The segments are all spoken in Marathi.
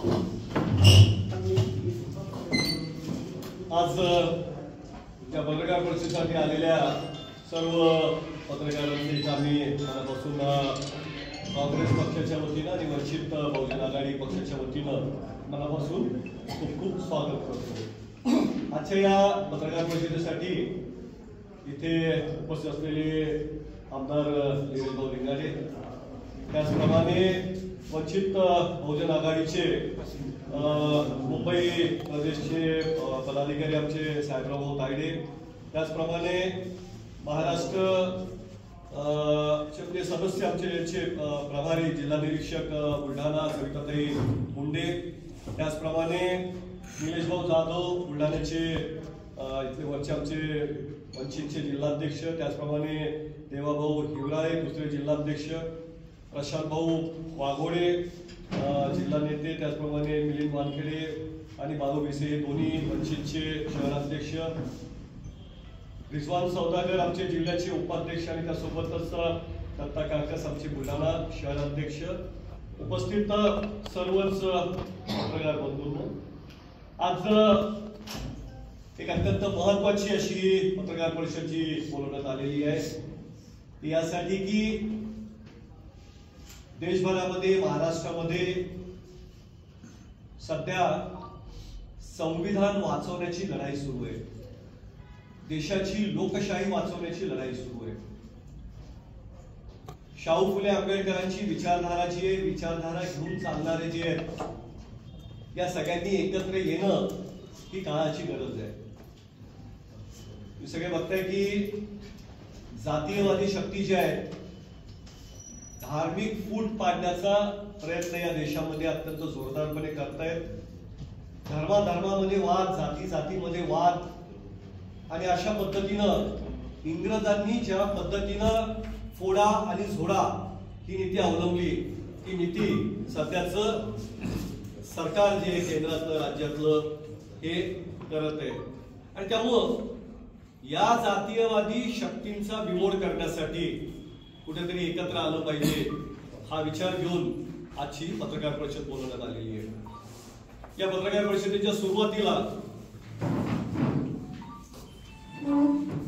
आज या पत्रकार परिषदेसाठी आलेल्या सर्व पत्रकारांचे आम्ही मनापासून काँग्रेस पक्षाच्या वतीनं आणि वंचित बहुजन आघाडी पक्षाच्या वतीनं मनापासून खूप खूप स्वागत करतो। आजच्या या पत्रकार परिषदेसाठी इथे उपस्थित असलेले आमदार नीरजभाऊ लिंगाडे, त्याचप्रमाणे वंचित बहुजन आघाडीचे मुंबई प्रदेशचे पदाधिकारी आमचे साहेबराव तायडे, त्याचप्रमाणे महाराष्ट्र चे सदस्य आमचे प्रभारी जिल्हा निरीक्षक बुलढाणा सविताताई मुंडे, त्याचप्रमाणे निलेशभाऊ जाधव बुलढाण्याचे इथले वरचे आमचे वंचितचे जिल्हाध्यक्ष, त्याचप्रमाणे देवाभाऊ हिवराळे दुसरे जिल्हाध्यक्ष, प्रशांत भाऊ वाघोडे जिल्हा नेते, त्याचप्रमाणे मिलिंद वानखेडे आणि बाळू भिसे हे दोन्ही वंचितचे शहराध्यक्ष, रिजवान सौदागर आमचे जिल्ह्याचे उपाध्यक्ष आणि त्यासोबतच दत्ता काळकस आमचे बुलढाणा शहराध्यक्ष, उपस्थित सर्वच पत्रकार बंधूंनो, आज एक अत्यंत महत्वाची अशी पत्रकार परिषद जी बोलवण्यात आलेली आहे यासाठी की देशभरामध्ये महाराष्ट्रामध्ये सध्या संविधान वाचवण्याची लढाई सुरू आहे, देशाची लोकशाही वाचवण्याची लढाई सुरू आहे। शाहू फुले आंबेडकरांची विचारधारा जी आहे, विचारधारा घेऊन चालणारे जे आहेत, या सगळ्यांनी एकत्र येणं ही काळाची गरज आहे। तुम्ही सगळे बघताय की जातीयवादी शक्ती ज्या आहेत धार्मिक फूट पाडण्याचा प्रयत्न या देशामध्ये अत्यंत जोरदारपणे करतायत। धर्माधर्मामध्ये वाद, जाती जातीमध्ये वाद, आणि अशा पद्धतीनं इंग्रजांनी ज्या पद्धतीनं फोडा आणि झोडा ही नीती अवलंबली, ती नीती सध्याचं सरकार जे केंद्रातलं राज्यातलं हे करत आहे। आणि त्यामुळं या जातीयवादी शक्तींचा बिमोड करण्यासाठी कुठेतरी एकत्र आलं पाहिजे हा विचार घेऊन आजची पत्रकार परिषद बोलवण्यात आलेली आहे। या पत्रकार परिषदेच्या सुरुवातीला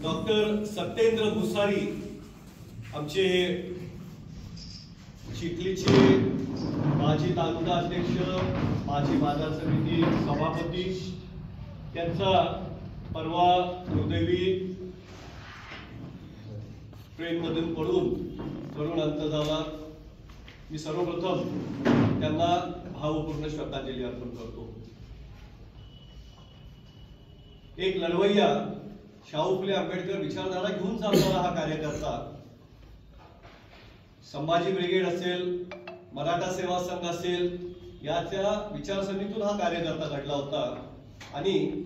डॉक्टर सत्येंद्र भुसारी आमचे चिखलीचे माजी तालुका अध्यक्ष, माजी बाजार समिती सभापती, त्यांचा परवा दुर्दैवी ट्रेनमधून पडून करुण अंत झाला। मी सर्वप्रथम त्यांना भावपूर्ण श्रद्धांजली अर्पण करतो। एक लढवय्या, शाहू फुले आंबेडकर विचारधारा घेऊन चालणारा हा कार्यकर्ता, संभाजी ब्रिगेड असेल, मराठा सेवा संघ असेल, याच्या विचारसरणीतून हा कार्यकर्ता घडला होता आणि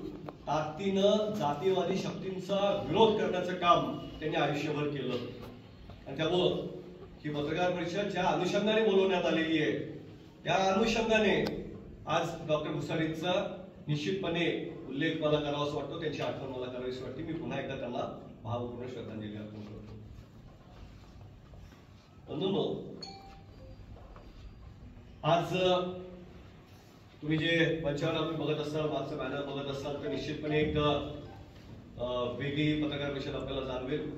ताकदीनं जातीयवादी शक्तींचा विरोध करण्याचं काम त्यांनी आयुष्यभर केलं। आणि त्यामुळं ही पत्रकार परिषद ज्या अनुषंगाने बोलवण्यात आलेली आहे त्या अनुषंगाने आज डॉक्टर भुसारींचा निश्चितपणे उल्लेख मला करावासा वाटतो, त्यांची आठवण मला करावीशी वाटते। मी पुन्हा एकदा त्यांना भावपूर्ण श्रद्धांजली अर्पण करतो। बंधूंनो, आज तुम्ही जे मंचावर आपण बघत असाल, मागचं बॅनर बघत असाल, तर निश्चितपणे एक वेगळी पत्रकार परिषद आपल्याला जाणवेल।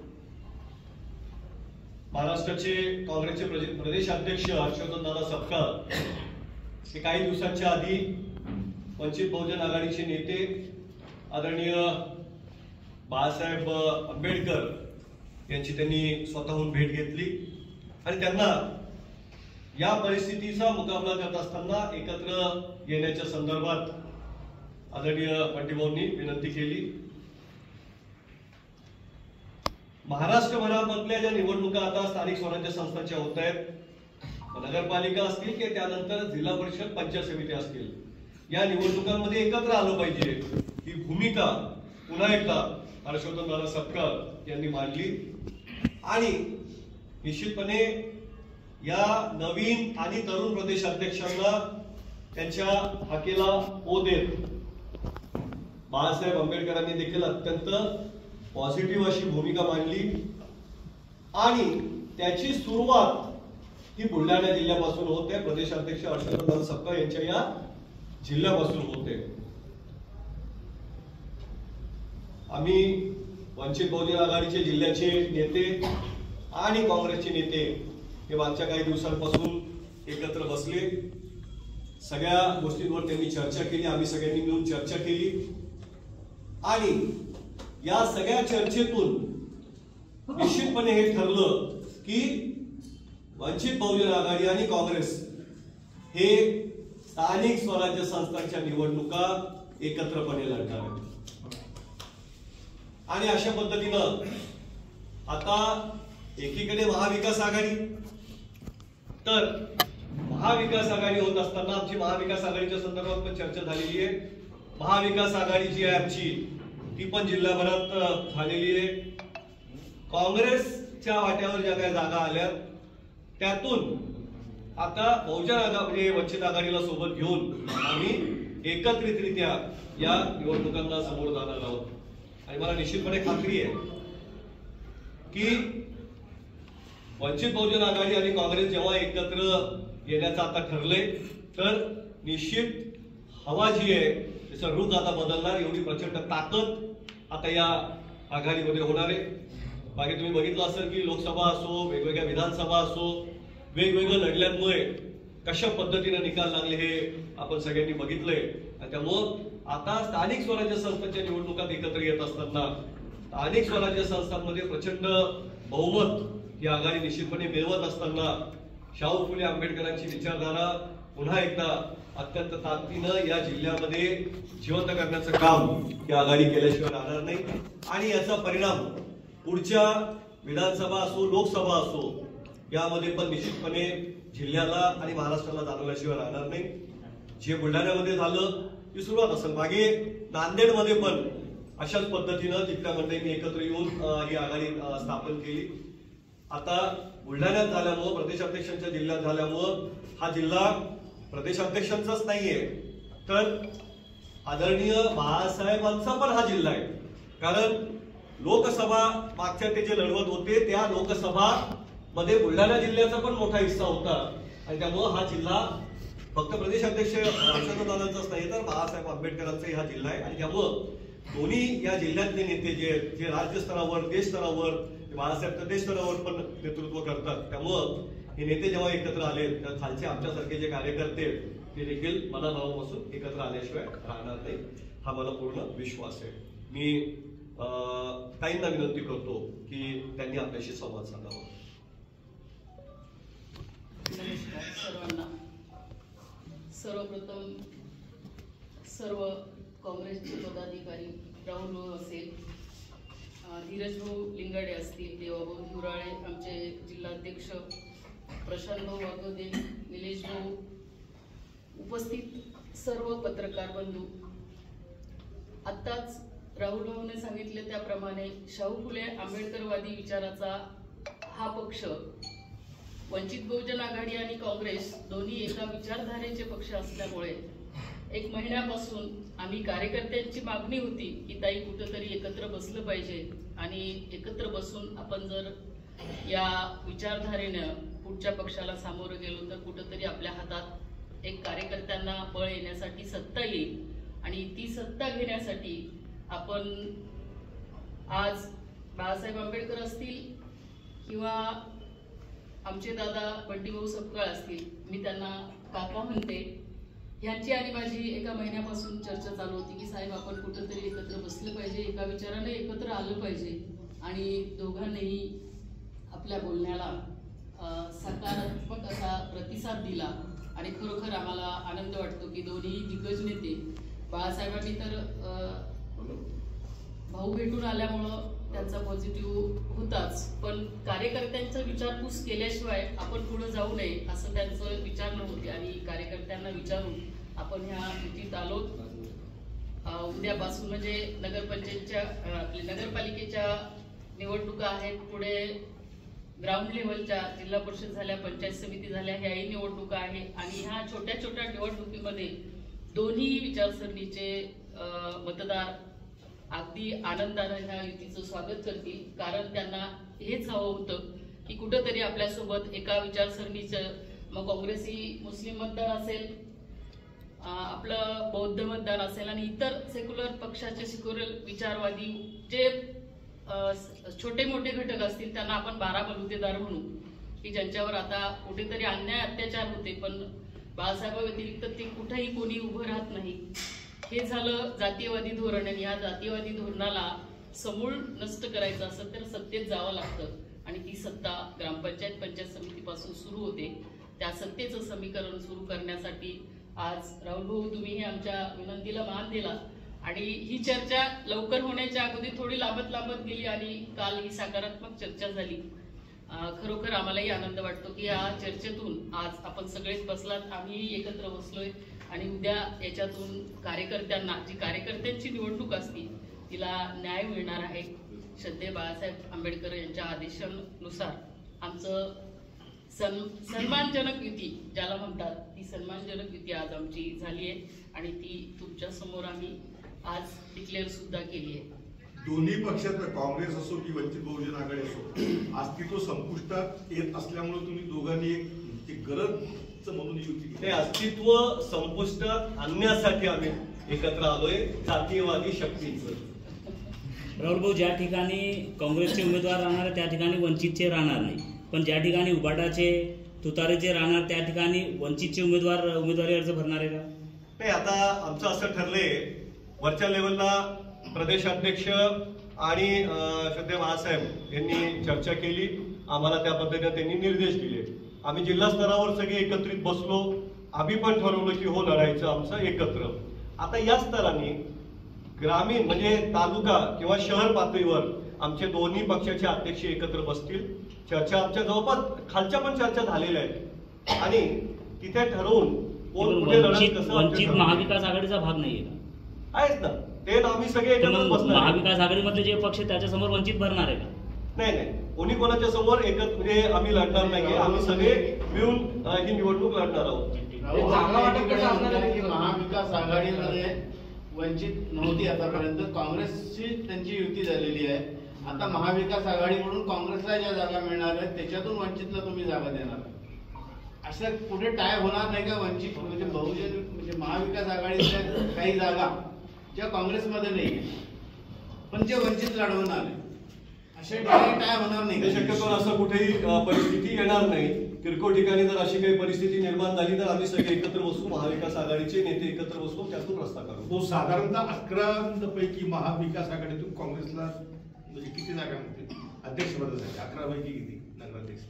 महाराष्ट्राचे काँग्रेसचे प्रदेश अध्यक्ष हर्षवर्धनदादा सपकाळ हे काही दिवसांच्या आधी वंचित बहुजन आघाडीचे नेते आदरणीय बाळासाहेब आंबेडकर यांची त्यांनी स्वतःहून भेट घेतली आणि त्यांना या परिस्थितीचा मुकाबला करत असताना एकत्र येण्याच्या संदर्भात आदरणीय बंटीभाऊंनी विनंती केली। महाराष्ट्रभरामधल्या ज्या निवडणुका आता स्थानिक स्वराज्य संस्थांच्या होत आहेत, नगरपालिका असतील की त्यानंतर जिल्हा परिषद पंचायत समिती असतील, या निवडणुकांमध्ये एकत्र आलं पाहिजे ही भूमिका पुन्हा एकदा हर्षवर्धनदादा सपकाळ यांनी मांडली। आणि निश्चितपणे या नवीन आणि तरुण प्रदेश अध्यक्षांना त्यांच्या हाकेला ओ देत बाळासाहेब आंबेडकरांनी देखील अत्यंत पॉझिटिव्ह अशी भूमिका मांडली आणि त्याची सुरुवात ही बुलढाणा जिल्ह्यापासून होते। प्रदेशाध्यक्ष हर्षवर्धन सपकाळ यांच्या या जिल्ह्यापासून होते. आम्ही वंचित बहुजन आघाडीचे जिल्ह्याचे नेते आणि काँग्रेसचे नेते हे मागच्या काही दिवसांपासून एकत्र बसले. सगळ्या गोष्टींवर त्यांनी चर्चा केली, आम्ही सगळ्यांनी मिळून चर्चा केली आणि या सगळ्या चर्चेतून निश्चितपणे हे ठरलं की वंचित बहुजन आघाडी आणि काँग्रेस हे स्थानिक स्वराज्य संस्थांच्या निवडणुका एकत्रपणे लढणार आहेत. आणि अशा पद्धतीनं आता एकीकडे महाविकास आघाडी, तर महाविकास आघाडी होत असताना आमची महाविकास आघाडीच्या संदर्भात पण चर्चा झालेली आहे. महाविकास आघाडी जी आहे आमची ती पण जिल्ह्याभरात झालेली आहे. काँग्रेसच्या वाट्यावर ज्या काही जागा आल्या त्यातून आता बहुजन आघाडी म्हणजे वंचित आघाडीला सोबत घेऊन आम्ही एकत्रितरित्या या निवडणुकांना समोर जाणार आहोत. आणि मला निश्चितपणे खात्री आहे की वंचित बहुजन आघाडी आणि काँग्रेस जेव्हा एकत्र येण्याचं आता ठरलंय तर निश्चित हवा जी आहे त्याचं रुख आता बदलणार. एवढी प्रचंड ताकद आता या आघाडीमध्ये होणार आहे. बाकी तुम्ही बघितलं असेल की लोकसभा असो, वेगवेगळ्या विधानसभा असो, वेगवेगळ्या लढल्यांमुळे कशा पद्धतीने निकाल लागले हे आपण सगळ्यांनी बघितलंय. आणि त्यामुळं आता स्थानिक स्वराज्य संस्थांच्या निवडणुकात एकत्र येत असताना स्थानिक स्वराज्य संस्थांमध्ये प्रचंड बहुमत ही आघाडी निश्चितपणे मिळवत असताना शाहू फुले आंबेडकरांची विचारधारा पुन्हा एकदा अत्यंत ताकदीनं या जिल्ह्यामध्ये जिवंत करण्याचं काम ही आघाडी केल्याशिवाय राहणार नाही. आणि याचा परिणाम पुढच्या विधानसभा असो, लोकसभा असो यामध्ये पण निश्चितपणे जिल्ह्याला आणि महाराष्ट्राला जाणवल्याशिवाय राहणार नाही. जे बुलढाण्यामध्ये झालं ती सुरुवात असेल. मागे नांदेडमध्ये पण अशाच पद्धतीनं तिथल्या मंडळींनी एकत्र येऊन ही आघाडी स्थापन केली. आता बुलढाण्यात झाल्यामुळं, प्रदेशाध्यक्षांच्या जिल्ह्यात झाल्यामुळं हा जिल्हा प्रदेशाध्यक्षांचाच नाहीये तर आदरणीय बाळासाहेबांचा पण हा जिल्हा आहे. कारण लोकसभा मागच्या ते जे लढवत होते त्या लोकसभा मध्ये बुलढाणा जिल्ह्याचा पण मोठा हिस्सा होता. आणि त्यामुळं हा जिल्हा फक्त प्रदेशाध्यक्ष हर्षवर्धनांचाच नाही तर बाळासाहेब आंबेडकरांचाही हा जिल्हा आहे. आणि त्यामुळं दोन्ही या जिल्ह्यातले नेते जे राज्य स्तरावर, देश स्तरावर, बाळासाहेब प्रदेश स्तरावर पण नेतृत्व करतात. त्यामुळं हे नेते जेव्हा एकत्र आले तर खालचे आमच्यासारखे जे कार्यकर्ते ते देखील मनाभावापासून एकत्र आल्याशिवाय राहणार नाही हा मला पूर्ण विश्वास आहे. मी ताईंना विनंती करतो की त्यांनी आपल्याशी संवाद साधावा. नमस्कार सर्वांना. सर्वप्रथम सर्व काँग्रेसचे पदाधिकारी, राहुल असेल, धीरज भाऊ लिंगाडे असतील, देवाभाऊ हिवराळे, आमचे जिल्हाध्यक्ष प्रशांत भाऊ वागोदे, निलेश भाऊ, उपस्थित सर्व पत्रकार बंधू. आत्ताच राहुल भाऊने सांगितले त्याप्रमाणे शाहू फुले आंबेडकरवादी विचाराचा हा पक्ष वंचित बहुजन आघाडी आणि काँग्रेस दोन्ही एका विचारधारेचे पक्ष असल्यामुळे एक महिन्यापासून आम्ही कार्यकर्त्यांची मागणी होती की ताई कुठेतरी एकत्र बसलं पाहिजे आणि एकत्र बसून आपण जर या विचारधारेनं पुढच्या पक्षाला सामोरं गेलो तर कुठेतरी आपल्या हातात एक कार्यकर्त्यांना बळ येण्यासाठी सत्ता येईल. आणि ती सत्ता घेण्यासाठी आपण आज बाळासाहेब आंबेडकर असतील किंवा आमचे दादा बंटीभाऊ सपकाळ असतील, मी त्यांना काका म्हणते, ह्यांची आणि माझी एका महिन्यापासून चर्चा चालू होती की साहेब आपण कुठेतरी एकत्र बसलं पाहिजे, एका विचाराने एकत्र आलं पाहिजे. आणि दोघांनीही आपल्या बोलण्याला सकारात्मक असा प्रतिसाद दिला. आणि खरोखर आम्हाला आनंद वाटतो की दोन्ही दिग्गज नेते, बाळासाहेबांनी तर भाऊ भेटून आल्यामुळं त्यांचा पॉझिटिव्ह होताच, पण कार्यकर्त्यांचा विचारपूस केल्याशिवाय आपण पुढे जाऊ नये असं त्यांचं विचार नव्हते. आणि कार्यकर्त्यांना विचारून आपण ह्या युतीत आलो. उद्यापासून म्हणजे नगरपालिकेच्या निवडणुका आहेत, पुढे ग्राउंड लेवलच्या जिल्हा परिषद झाल्या, पंचायत समिती झाल्या, ह्याही निवडणुका आहे. आणि ह्या छोट्या छोट्या निवडणुकीमध्ये दोन्ही विचारसरणीचे मतदार अगदी आनंदाने ह्या युतीचं स्वागत करतील. कारण त्यांना हेच हवं होतं की कुठंतरी आपल्यासोबत एका विचारसरणीचं, मग काँग्रेसी मुस्लिम मतदार असेल, आपलं बौद्ध मतदार असेल आणि इतर सेक्युलर पक्षाचे सेक्युलर विचारवादी जे छोटे मोठे घटक असतील त्यांना आपण 12 बलुतेदार म्हणू, की ज्यांच्यावर आता कुठेतरी अन्याय अत्याचार होते, पण बाळासाहेब व्यतिरिक्त ते कुठेही कोणी उभं राहत नाही. हे झालं जातीयवादी धोरण. आणि या जातीयवादी धोरणाला समूळ नष्ट करायचं असेल तर सत्तेत जावं लागतं आणि ती सत्ता ग्रामपंचायत पंचायत समितीपासून सुरू होते. त्या सत्तेचं समीकरण सुरू करण्यासाठी आज राहुल भाऊ तुम्ही हे आमच्या विनंतीला मान दिला आणि ही चर्चा लवकर होण्याच्या अगोदर थोडी लांबत गेली आणि काल ही सकारात्मक चर्चा झाली. खरोखर आम्हालाही आनंद वाटतो की या चर्चेतून आज आपण सगळेच बसलात, आम्हीही एकत्र बसलोय आणि उद्या याच्यातून कार्यकर्त्यांना, जी कार्यकर्त्यांची निवडणूक असती तिला न्याय मिळणार आहे. श्रद्धेय बाळासाहेब आंबेडकर यांच्या आदेशानुसार आमचं सन्मानजनक युती ज्याला म्हणतात ती सन्मानजनक युती आज आमची झाली आहे आणि ती तुमच्या समोर आम्ही आज डिक्लेअर सुद्धा केली आहे. दोन्ही पक्षात काँग्रेस असो की वंचित बहुजन आघाडी असो अस्तित्व संपुष्टात येत असल्यामुळे तुम्ही दोघांनी एक गरज म्हणून युती ते अस्तित्व संपुष्टात आणण्यासाठी आम्ही एकत्र आलोय जातीयवादी शक्तींचं. राहुल भाऊ, ज्या ठिकाणी काँग्रेसचे उमेदवार राहणार त्या ठिकाणी वंचितचे राहणार नाही, पण ज्या ठिकाणी उबाटाचे तुतारेचे राहणार त्या ठिकाणी वंचितचे उमेदवारी अर्ज भरणार आहे का? नाही, आता आमचं असं ठरलंय, वरच्या लेवलला प्रदेशाध्यक्ष आणि श्रद्धेय बाळासाहेब यांनी चर्चा केली, आम्हाला त्या पद्धतीने त्यांनी निर्देश दिले. आम्ही जिल्हा स्तरावर सगळे एकत्रित बसलो, आम्ही पण ठरवलं की हो लढायचं आमचं एकत्र. आता या स्तराने ग्रामीण म्हणजे तालुका किंवा शहर पातळीवर आमचे दोन्ही पक्षाचे अध्यक्ष एकत्र बसतील. चर्चा आमच्या जवळपास खालच्या पण चर्चा झालेल्या आहेत आणि तिथे ठरवून कोण कुठे लढत कसं. वंचित महाविकास आघाडीचा भाग नाहीये का? आहेच ना, ते आम्ही सगळे एकत्र बसणार. महाविकास आघाडीमधले जे पक्ष त्याच्यासमोर वंचित भरणार आहे का? नाही, कोणी कोणाच्या समोर एकत्र म्हणजे आम्ही लढणार नाहीये, आम्ही सगळे मिळून ही निवडणूक लढणार आहोत. महाविकास आघाडीमध्ये वंचित नव्हती आतापर्यंत, काँग्रेसची त्यांची युती झालेली आहे. आता महाविकास आघाडी म्हणून काँग्रेसला ज्या जागा मिळणार आहेत त्याच्यातून वंचितला तुम्ही जागा देणार. असं कुठे टाय होणार नाही का? वंचित म्हणजे बहुजन म्हणजे महाविकास आघाडीच्या काही जागा ज्या काँग्रेसमध्ये नाही पण जे वंचित लढवणार आहे अशा ठिकाणी टाय होणार नाही. शक्यतो असं कुठेही परिस्थिती येणार नाही. किरकोळ ठिकाणी जर अशी काही परिस्थिती निर्माण झाली तर आम्ही सगळे एकत्र बसू, महाविकास आघाडीचे नेते एकत्र बसू, त्यातून रस्ता काढू. तो साधारणतः 11 पैकी महाविकास आघाडीतून काँग्रेसला म्हणजे किती जागा मिळतील अध्यक्षपदासाठी? 11 पैकी किती नगराध्यक्ष?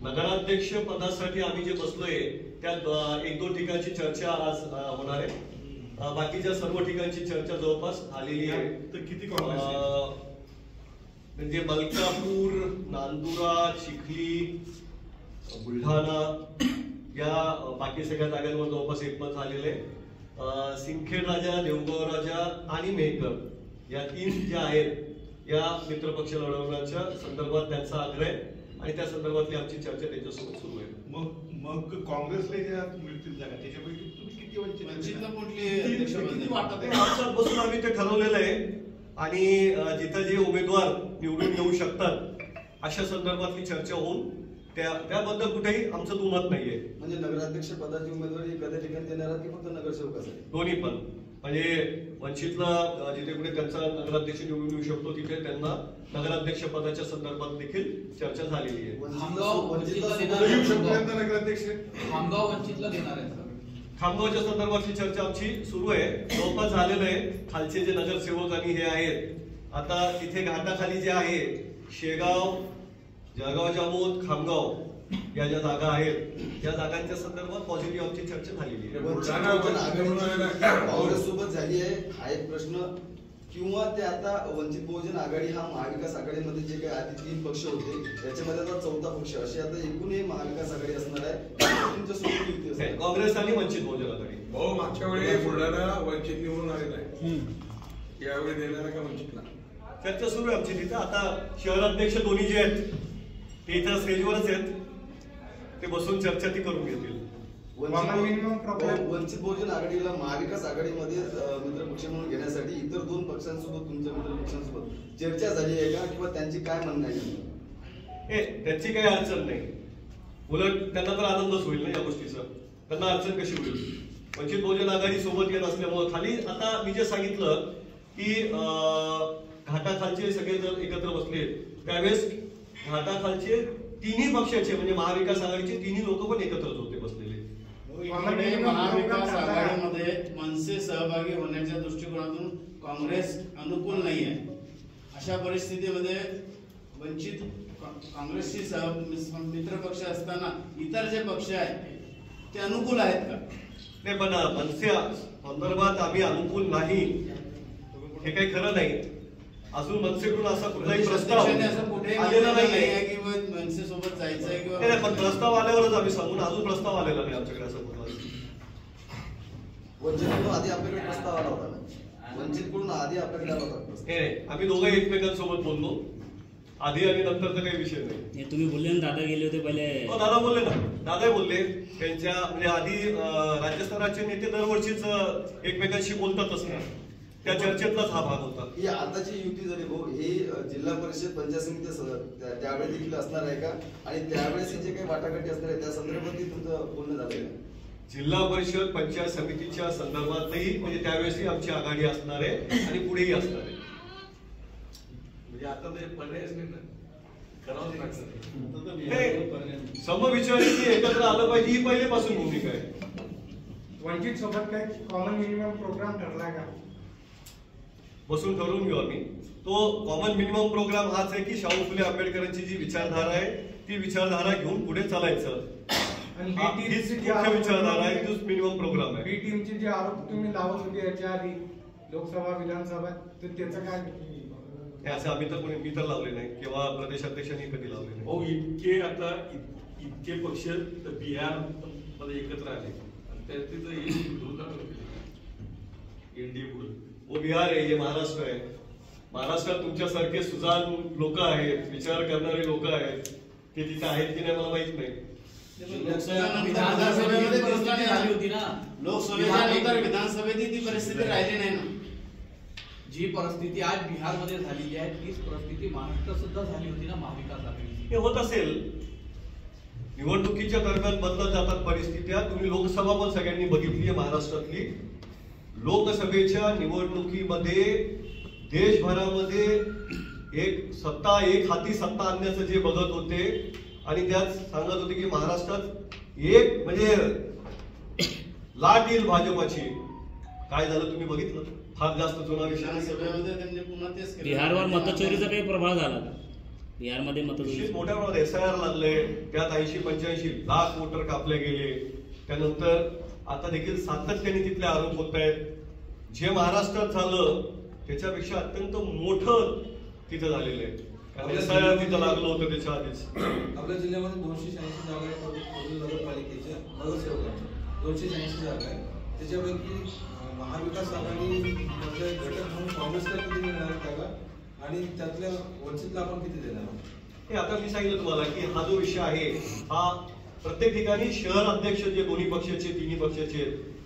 नगराध्यक्ष पदासाठी आम्ही जे बसलोय त्यात 1-2 ठिकाणची चर्चा आज होणार आहे. बाकीच्या सर्व ठिकाणची चर्चा जवळपास आलेली आहे. तर किती काँग्रेस म्हणजे मलकापूर, नांदुरा, चिखली, बुलढाणा या बाकी सगळ्या जागांवर जवळपास एकमत झालेलं आहे. सिंदखेड राजा, देवगाव राजा आणि मेहकर या 3 ज्या आहेत या मित्रपक्ष लढवण्याच्या संदर्भात त्यांचा आग्रह आहे आणि त्या संदर्भातली आमची चर्चा त्यांच्यासोबत सुरू आहे. मग काँग्रेसला ज्या मिळतील जागा त्याच्यापैकी तुम्ही किती वंचितला कुठली वाटत? आमच्यात बसून आम्ही ते ठरवलेलं आहे आणि जिथं जे उमेदवार निवडून येऊ शकतात अशा संदर्भातली चर्चा होऊन त्याबद्दल कुठेही आमचं दुमत नाहीये. म्हणजे नगराध्यक्ष पदाची उमेदवारी एखाद्या ठिकाणी देणार की फक्त नगरसेवकासाठी? दोन्ही पण. म्हणजे वंचितला जिथे कुठे त्यांचा नगराध्यक्ष निवडून येऊ शकतो तिथे त्यांना नगराध्यक्ष पदाच्या संदर्भात देखील चर्चा झालेली आहे. नगराध्यक्ष खामगाव वंचितला देणार आहे. खामगावच्या संदर्भातली चर्चा आमची सुरू आहे, जवळपास झालेलं आहे. खालचे जे नगरसेवक आणि हे आहेत, आता तिथे घाटाखाली जे आहे शेगाव, जळगाव जामोद, खामगाव या ज्या जागा आहेत या जागांच्या संदर्भात पॉझिटिव्ह आमची चर्चा झालेली आहे. काँग्रेस सोबत झाली आहे हा एक प्रश्न, किंवा ते आता वंचित बहुजन आघाडी हा महाविकास आघाडीमध्ये जे काही आधी 3 पक्ष होते त्याच्यामध्ये आता 4था पक्ष अशी आता एकूण महाविकास आघाडी असणार आहे. तुमच्या सोबत युती असणार काँग्रेस आणि वंचित बहुजन आघाडी. हो, मागच्या वेळी बुलढाणा वंचित निवडून आलेला आहे, यावेळी देणार का वंचितला? चर्चा सुरू आहे आमची तिथं. आता शहराध्यक्ष दोन्ही जे आहेत ते इथं स्टेजवरच आहेत, ते बसून चर्चा ती करून घेतील. वंचित बहुजन आघाडीला महाविकास आघाडीमध्ये मित्रपक्ष म्हणून घेण्यासाठी इतर 2 पक्षांसोबत तुमच्या मित्रपक्षांसोबत चर्चा झाली आहे का, किंवा त्यांची काय म्हणणं आहे? त्याची काही अडचण नाही, उलट त्यांना तर आनंदच होईल ना या गोष्टीचा. त्यांना अडचण कशी होईल? वंचित बहुजन आघाडी सोबत येत असल्यामुळे खाली आता मी जे सांगितलं की घाटाखालचे सगळे जर एकत्र बसले त्यावेळेस घाटाखालचे तिन्ही पक्षाचे म्हणजे महाविकास आघाडीचे तिन्ही लोक पण एकत्रच होते बसलेले. इकडे महाविकास आघाडीमध्ये मनसे सहभागी होण्याच्या दृष्टिकोनातून काँग्रेस अनुकूल नाही आहे. अशा परिस्थितीमध्ये वंचित काँग्रेसची मित्र पक्ष असताना इतर जे पक्ष आहेत ते अनुकूल आहेत का? नाही, पण मनसे संदर्भात आम्ही अनुकूल नाही हे काही खरं नाही. अजून मनसेकडून असा कुठलाही प्रस्ताव आलेला नाही की मनसे सोबत जायचंय किंवा पण प्रस्ताव आल्यावरच आम्ही सांगून अजून प्रस्ताव आलेला नाही आमच्याकडे असं कुठला. वंचितकडून आधी आपल्याकडे प्रस्ताव आला होता. वंचितकडून आधी आपल्याकडे आला होता. आम्ही दोघंही एकमेकांसोबत बोललो आधी आणि नंतरचा काही विषय नाही. तुम्ही बोलले ना दादा गेले होते पहिले. दादा बोलले ना, दादा बोलले त्यांच्या म्हणजे आधी राज्यस्तराचे नेते दरवर्षीच एकमेकांशी बोलतातच ना, त्या चर्चेतलाच हा भाग होता. ही आताची युती जरी हो ही जिल्हा परिषद पंचायत समिती त्यावेळी देखील असणार आहे का आणि त्यावेळेस जे काही वाटाघाटी असणार आहे त्या संदर्भात तुमचं बोलणं झालंय का? जिल्हा परिषद पंचायत समितीच्या संदर्भातही म्हणजे त्यावेळेसही आमची आघाडी असणार आहे आणि पुढेही असणार आहे. म्हणजे आता ते पर्यायच नाही ना, करावंच लागतं. समविचारी एकत्र आलं पाहिजे ही पहिलेपासून भूमिका आहे. वंचित सोबत काही कॉमन मिनिमम प्रोग्राम ठरला का? बसून ठरवून घेऊ आम्ही. तो कॉमन मिनिमम प्रोग्राम हाच आहे की शाहू फुले आंबेडकरांची जी विचारधारा आहे ती विचारधारा घेऊन पुढे चालायचं. हीच मुख्य विचारधारा आहे, तोच मिनिमम प्रोग्राम आहे. बी टीमचे जे आरोप तुम्ही लावत होते याच्या आधी लोकसभा विधानसभा तर त्याचं काय? असं आम्ही तर कोणी मी तर लावले नाही किंवा प्रदेशाध्यक्षांनी कधी लावले नाही. हो, इतके आता इतके पक्ष बिहार मध्ये एकत्र आले एनडीए पुढे. वो बिहार आहे, हे महाराष्ट्र आहे. महाराष्ट्रात तुमच्यासारखे सुजाण लोक आहेत, विचार करणारे लोक आहेत, ते तिथे आहेत की नाही मला माहित नाही. लोकसभेनंतर विधानसभेत ती परिस्थिती राहिली नाही ना. जी परिस्थिती आज बिहारमध्ये झालेली आहे तीच परिस्थिती महाराष्ट्रात सुद्धा झाली होती ना महाविकास आघाडी. हे होत असेल. निवडणुकीच्या दरम्यान बदलत जातात परिस्थित्या. तुम्ही लोकसभा पण सगळ्यांनी बघितली आहे महाराष्ट्रातली. लोकसभेच्या निवडणुकीमध्ये देशभरामध्ये एक हाती सत्ता आणण्याचं जे बघत होते आणि त्यात सांगत होते की महाराष्ट्रात एक म्हणजे लाट येईल भाजपाची. काय झालं तुम्ही बघितलं. फार जास्त जुना विषय. बिहारवर मतचोरीचा काही प्रभाव झाला का? बिहारमध्ये मतचोरी मोठ्या प्रमाणात SIR लागले, त्यात 80-85 लाख वोटर कापले गेले. त्यानंतर आता देखील सातत्याने तिथले आरोप होत आहेत. जे महाराष्ट्रात झालं त्याच्यापेक्षा अत्यंत मोठं तिथं झालेलं आहे. कारण SIR तिथं लागलं होतं त्याच्या आधीच. आपल्या जिल्ह्यामध्ये 286 जागा आहेत नगरपालिकेच्या नगरसेवकांच्या 286 जागा आहेत. त्याच्यापैकी महाविकास आघाडी घटक म्हणून काँग्रेसला किती मिळणार जागा आणि त्यातल्या वंचितला आपण किती देणार? हे आता मी सांगितलं तुम्हाला की हा जो विषय आहे हा प्रत्येक ठिकाणी शहर अध्यक्ष जे दोन्ही पक्षाचे तिन्ही पक्षाचे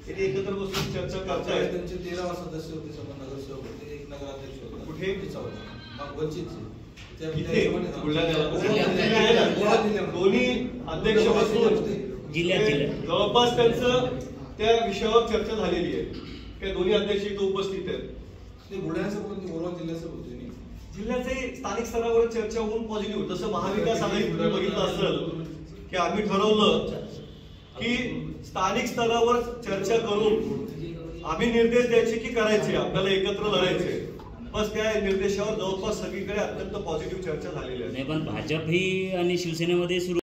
ते एकत्र बसून चर्चा करतायत. त्यांचे 13 सदस्य होते, समजा नगरसेवक होते, एक नगराध्यक्ष होता. कुठे? वंचितचे दोन्ही अध्यक्ष बसून जवळपास त्यांचं त्या विषयावर चर्चा झालेली आहे. त्या दोन्ही अध्यक्ष इथे उपस्थित आहेत. ते बुलढाण्याचं बोलतो, गोरवा जिल्ह्याचं बोलतोय. जिल्ह्याचे स्थानिक स्तरावर चर्चा होऊन पॉझिटिव्ह. जसं महाविकास आघाडी तुम्ही बघितलं असेल की आम्ही ठरवलं की स्थानिक स्तरावर चर्चा करून आम्ही निर्देश द्यायचे की करायचे, आपल्याला एकत्र लढायचे. बस त्या निर्देशावर जवळपास सगळीकडे अत्यंत पॉझिटिव्ह चर्चा झालेली आहे. पण भाजप ही आणि शिवसेनेमध्ये सुरू